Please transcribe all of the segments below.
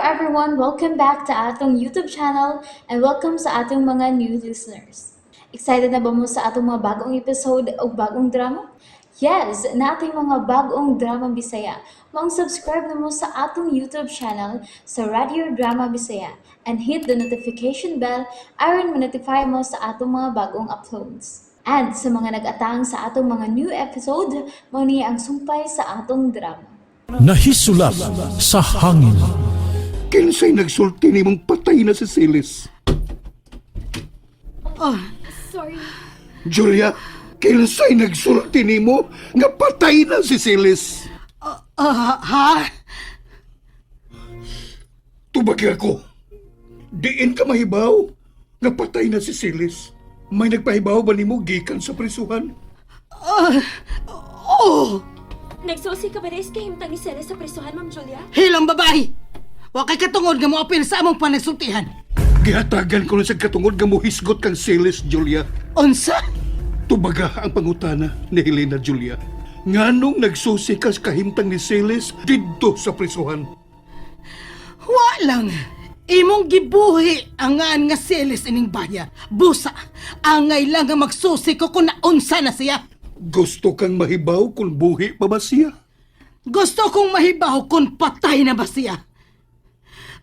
everyone, welcome back to atong YouTube channel and welcome sa atong mga new listeners. Excited na ba mo sa atong mga bagong episode o bagong drama? Yes, na ating mga bagong drama Bisaya. Mag-subscribe na mo sa atong YouTube channel sa Radio Drama Bisaya and hit the notification bell aron ma-notify mo sa atong mga bagong uploads. And sa mga nag-atang sa atong mga new episode, mo niya ang sumpay sa atong drama. Nahisulap sa hangin. Kinsay nagsulti ni mong patay na si Silis? Sorry. Julia, kinsay nagsulti ni mo nga patay na si Silis? Ha? Tubagi ako. Diin ka mahibaw nga patay na si Silis. May nagpahibaw ba ni mo gikan sa prisuhan? Nagsusi ka ba rin kay himtang ni Celes sa presuhan, Ma'am Julia? Hilang babae! Wa kay katungod nga mo apil sa among panagsultihan. Gihatagan ko na sa katungod nga muhisgot kang Silis, Julia. Unsa? Tubaga ang pangutana ni Helena, Julia. Nganong nagsusi ka sa kahimtang ni Silis didto sa prisuhan? Wa lang. Imong gibuhi ang ngaan nga Silis ining baya. Busa, angay lang nga magsusi ko kung naunsa na siya. Gusto kang mahibaw kung buhi pa ba siya? Gusto kong mahibaw kung patay na ba siya.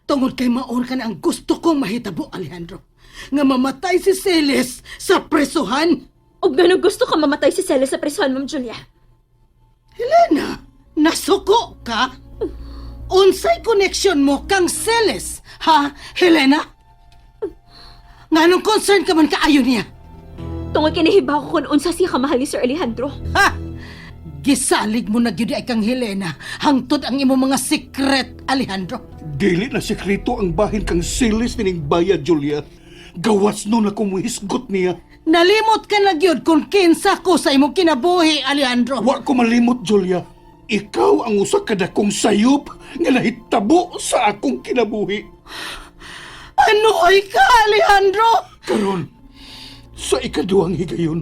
Tungod kay maon ka na ang gusto kong mahitabo, Alejandro. Nga mamatay si Silis sa presuhan. O gano'n gusto ka mamatay si Celes sa presuhan, Ma'am Julia? Helena, nasuko ka? Unsay connection mo kang Silis, ha, Helena? Nganong concern ka man kaayo niya? Tungod kinahibaw ko kung unsa siya kamahal ni Sir Alejandro. Ha? Gisalig mo na gyud ay kang Helena, hangtod ang imo mga secret, Alejandro. Dili na sekreto ang bahin kang Silis ning baya, Julia. Gawas no na kumuhisgot niya. Nalimot ka na gyud kung kinsa ko sa imong kinabuhi, Alejandro. Wa ko malimot, Julia. Ikaw ang usa ka dakong sayop nga nahitabo sa akong kinabuhi. Ano ay ka, Alejandro? Karon, sa ikaduhang higayon,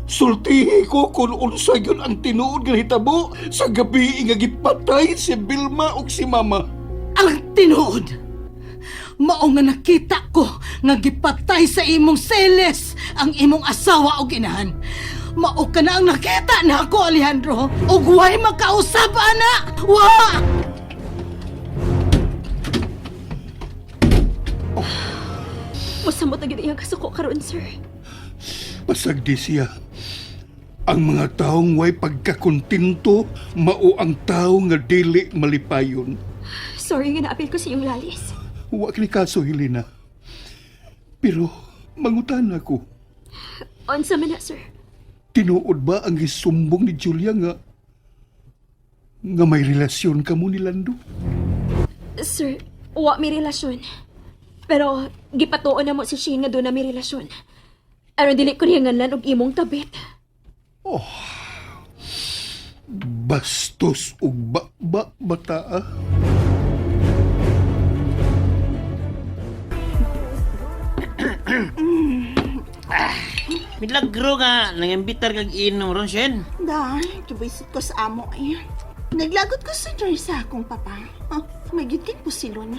sultihi ko kung unsa yun ang tinuod nga hitabo sa gabi nga gipatay si Vilma ug si Mama. Ang tinuod. Mao nga nakita ko nga gipatay sa imong Silis ang imong asawa o inahan. Mao ka na ang nakita na ako, Alejandro. Ug way makausap, ana. Wa! Masamot na gid iyang kasuko karon, sir. Pasagdi siya. Ang mga taong way pagkakontinto, mao ang tao nga dili malipayon. Sorry nga naapil ko sa iyong lalis. Wa kini kaso, Helena. Pero, mangutan ako. Unsa man na, sir? Tinuod ba ang gisumbong ni Julia nga may relasyon ka mo ni Lando? Sir, wa mi relasyon. Pero gipatuon na mo si Shane nga doon na mi relasyon. Aron dili ko niya nganlan og imong tabit. Bastos ug bata ah. Milagro nga, nangimbitar kag inom ron, Shen. Dahil, kibisit ko sa amo ay. Naglagot ko sa Joy sa akong papa. May gitin po silon.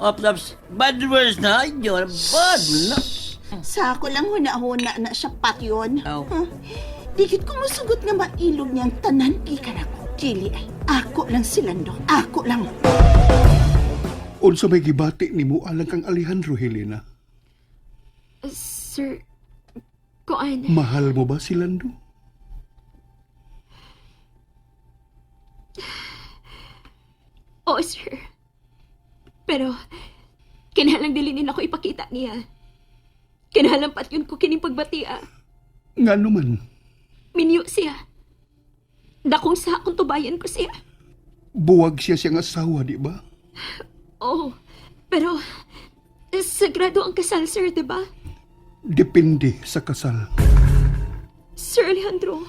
Ops, bad words na. Ayun, bad na. Sa ako lang huna-huna na siya patyon. Aw. Dikit ko musugot nga mailog niyang tanan ikan ako. Chili ay, ako lang silando. Ako lang. Unsa may gibati nimo alang kang Alejandro, Helena? Sir, kuan. Mahal mo ba si Lando? Oo, sir. Pero, kinahanglan dili din ako ipakita niya. Kinahanglan pat yun ko kining pagbatia. Nga naman, Minyo siya. Dakong sa akong tubayan ko siya. buwag siya siyang asawa, di ba? Oo, pero sagrado ang kasal, sir, diba? Depende sa kasal. Sir Alejandro,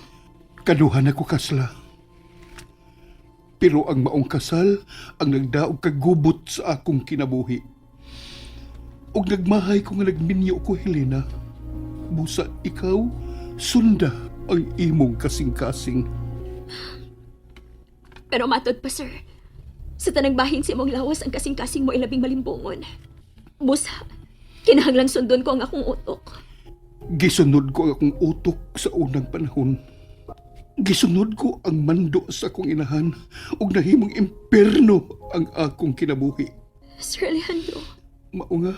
Kaduhan ako kasla. Pero ang maong kasal ang nagdaog kagubot sa akong kinabuhi. Og nagmahay ko nga nagminyo ko, Helena. Busa ikaw, sunda ang imong kasing-kasing. pero matod pa, sir. Sa tanang bahin sa imong lawas ang kasing-kasing mo ilabing malimbungon. Busa, kinahanglang sundon ko ang akong utok. Gisunod ko ang akong utok sa unang panahon. Gisunod ko ang mando sa akong inahan ug nahimong imperno ang akong kinabuhi. Sir Alejandro, Mao nga,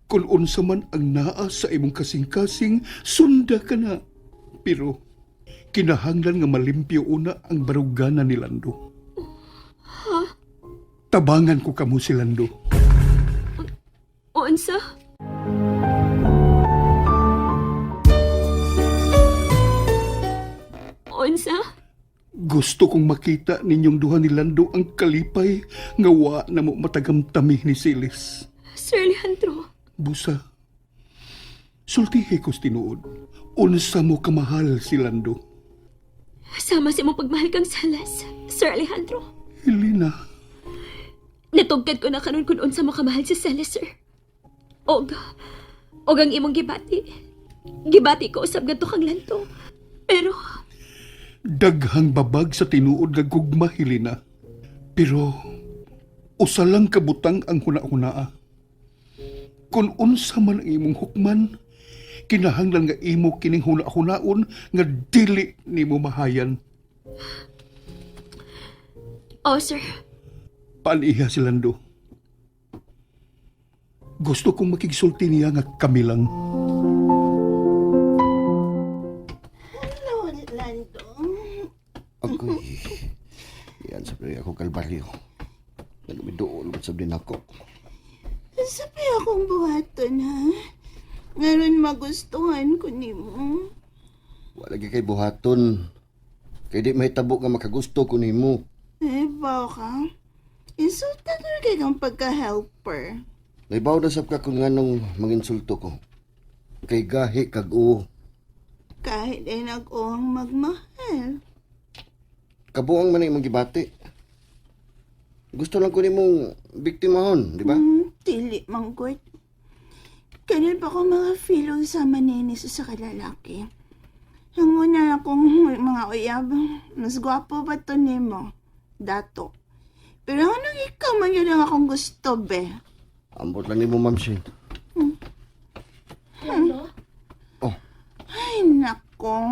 kung unsa man ang naa sa imong kasing-kasing, sunda ka na. Pero, kinahanglan nga malimpyo una ang baruganan ni Lando. Tabangan ko kamo si Lando. unsa? Unsa? Gusto kong makita ninyong duha ni Lando ang kalipay nga wa na mo matagamtami ni Silis. Sir Alejandro, Busa, sultihi ko's tinuod. Unsa mo kamahal si Lando? sama si imong pagmahal kang salas, Sir Alejandro. Helena, Natugkad ko na karon kung unsa mo kamahal si Celes, sir. Og ang imong gibati. Gibati ko usab gadto kang lanto. Pero, daghang babag sa tinuod nga gugma, Helena. Pero, usa lang kabutang ang huna-hunaa. Kung unsa man ang imong hukman, kinahanglan nga imo kining huna-hunaon nga dili nimo mahayan. oh sir, Paaniha si Lando. Gusto kong makigsulti niya nga kami lang. Hello, Lando. Agoy. Yan sa ako kalbaryo. Nagamidoon ba't sabihin ako? Sabi akong buhaton, ha? Ngayon magustuhan ko ni mo. Wala kay buhaton. Kaya di may tabo nga makagusto ko nimo. Baka. Insulta na kay kang pagka-helper. Naibaw na sab ka kung nganong manginsulto ko. Kay gahi kag oo. Kahit ay nag-uwang magmahal. Kabuang man ay magibati. Gusto lang ko nimong biktimahon, di ba? Dili, manggod. Ganyan pa ko mga feeling sa maninis sa kalalaki. Ang una akong mga uyab, mas gwapo ba to nimo? Dato. Pero anong ikaw man yun ang akong gusto, be? Ambot lang nimo, Ma'am Shin. Oh, Ay, nako.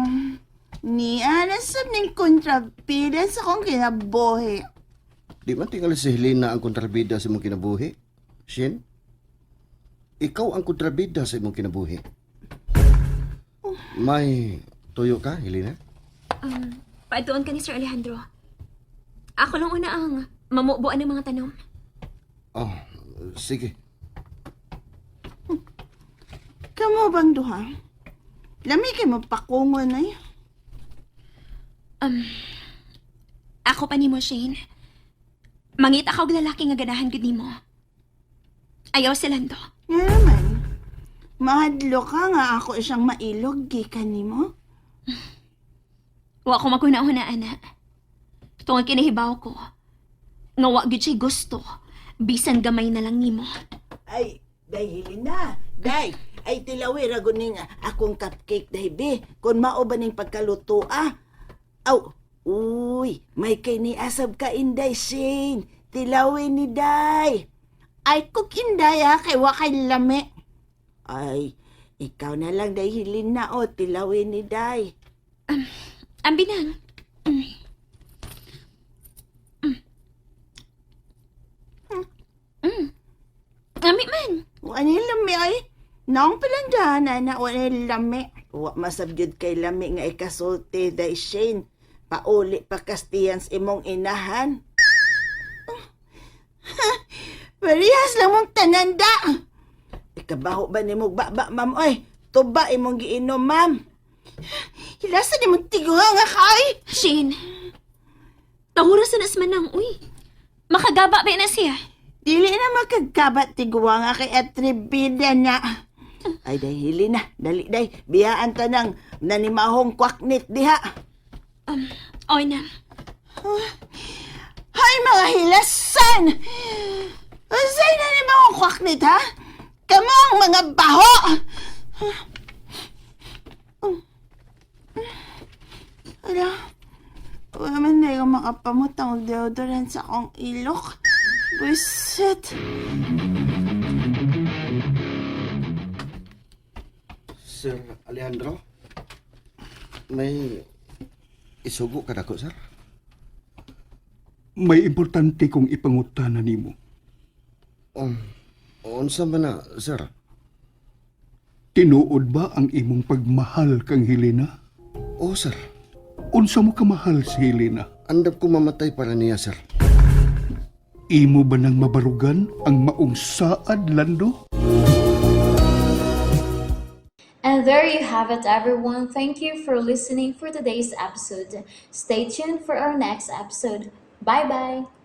Ni anasab ning kontrabida sa kong kinabuhi. di man tingali si Helena ang kontrabida sa imong kinabuhi? Shin? Ikaw ang kontrabida sa imong kinabuhi. May tuyo ka, Helena? paituon ka ni Sir Alejandro. Ako lang una ang mamubuan ng mga tanom. Oh, sige. Kamo bang duha? Lami kay mo pakungon ay. Ako pa nimo, Shane. Mangita ka og lalaki nga ganahan gud nimo. Ayaw si Lando. Nga naman. Mahadlo ka nga ako isang mailog gikan nimo. Wa ko magkunahunaan na. Tungod kinihibaw ko. Nga wa gud siya gusto. Bisan gamay na lang nimo. Ay, dahil na. Day, ay tilawi raguning akong cupcake day be. Kung mao ba ning pagkaluto Aw, uy, may kay ni asab ka inday, Shane. Tilawi ni Day. Ay, kung inday kay wa kay lami. Ay, ikaw na lang dahilin na tilawi ni Day. Ang binang. Ami man. Ano yung lami ay? Naong palandahanan na wala yung lami. Wa masabyod kay lami nga ikasulti, Day Shane. Pauli pa kastiyans imong inahan. Parehas lang mong tananda. Ikabaho ba ni mong baba, ma'am? Oy, tuba imong giinom, ma'am. Hilasa ni mong tiguha nga kay. Shane. Tahura sa nasman nang, uy. Makagaba ba na siya? Dili na makagabat tiguha nga kay atribida na. Ay, dahili na. Dali, day. Biyaan ta ng nanimahong kwaknit diha. Oy na. Hay, mga hilasan! Unsay na ni mga kwaknit, ha? Kamo ang mga baho! Ala, Waman na yung makapamutang deodorant sa akong ilok. Buisit. Sir Alejandro, may isugo ka dako, sir? May importante kong ipangutana nimo. Unsa man na, sir? Tinuod ba ang imong pagmahal kang Helena? Oo, sir. Unsa mo kamahal si Helena? Andap ko mamatay para niya, sir. Imo ba nang mabarugan ang maong saad, Lando? And there you have it, everyone. Thank you for listening for today's episode. Stay tuned for our next episode. Bye bye.